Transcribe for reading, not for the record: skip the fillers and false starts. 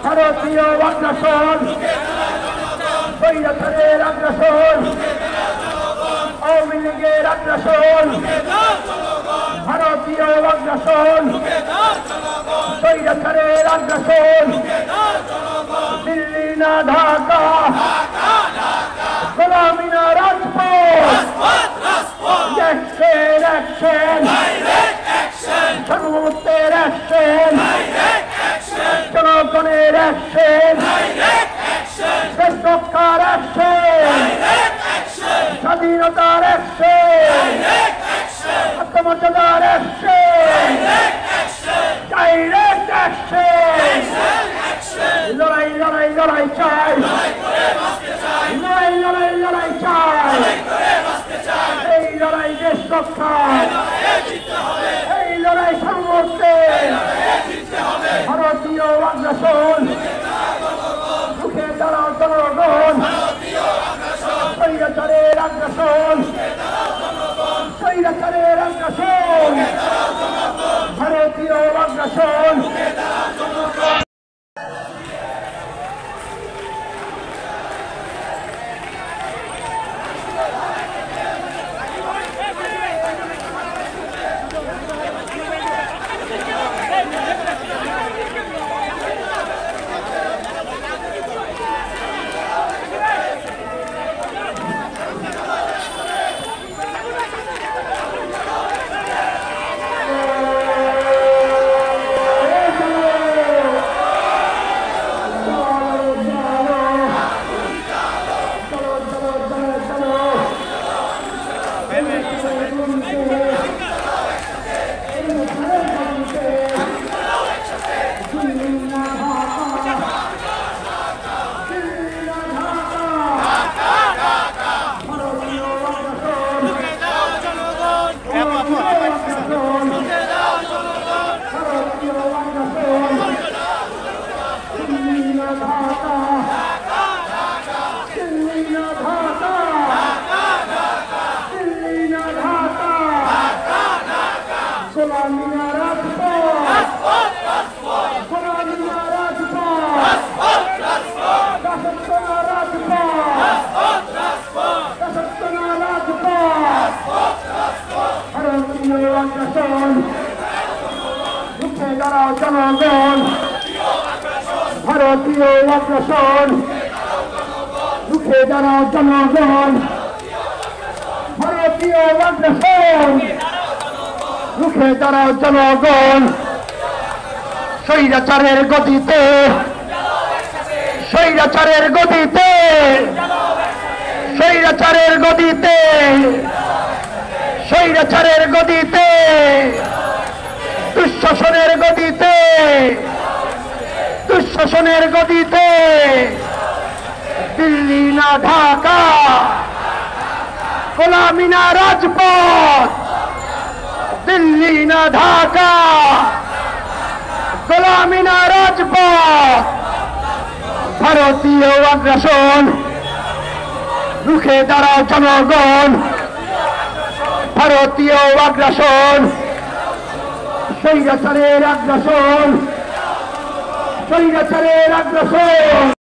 ভারতীয় আগ্রাসন স্বৈরাচারের আগ্রাসন আওয়ামী লীগের আগ্রাসন ভারতীয় আগ্রাসন স্বৈরাচারের আগ্রাসন দিল্লি না ঢাকা গোলামি না রাজপথ অ্যাকশন অ্যাকশন সার্বভৌমত্বের অ্যাকশন জনগণের অ্যাকশন দেশ রক্ষার অ্যাকশন স্বাধীনতার অ্যাকশন আত্মমর্যাদার অ্যাকশন ডাইরেক্ট অ্যাকশন লড়াই লড়াই লড়াই চাই লড়াই লড়াই লড়াই চাই এই লড়াই দেশ রক্ষা এই লড়াই সার্বভৌমত্বের ভারতীয় আগ্রাসন রুখে দাঁড়াও জনগণ স্বৈরাচারের আগ্রাসন স্বৈরাচারের আগ্রাসন ভারতীয় আগ্রাসন জনগণ ভারতীয় আগ্রাসন রুখে দাঁড়াও জনগণ ভারতীয় আগ্রাসন রুখে দাঁড়াও জনগণ স্বৈরাচারের গতিতে স্বৈরাচারের গতিতে স্বৈরাচারের গতিতে স্বৈরাচারের গতিতে দুঃশাসনের গতিতে দুঃশাসনের গতিতে দিল্লি না ঢাকা গোলামি না রাজপথ দিল্লি না ঢাকা গোলামি না রাজপথ ভারতীয় আগ্রাসন রুখে দাঁড়াও জনগণ ভারতীয় আগ্রাসন স্বৈরাচারের আগ্রাসন স্বৈরাচারের আগ্রাসন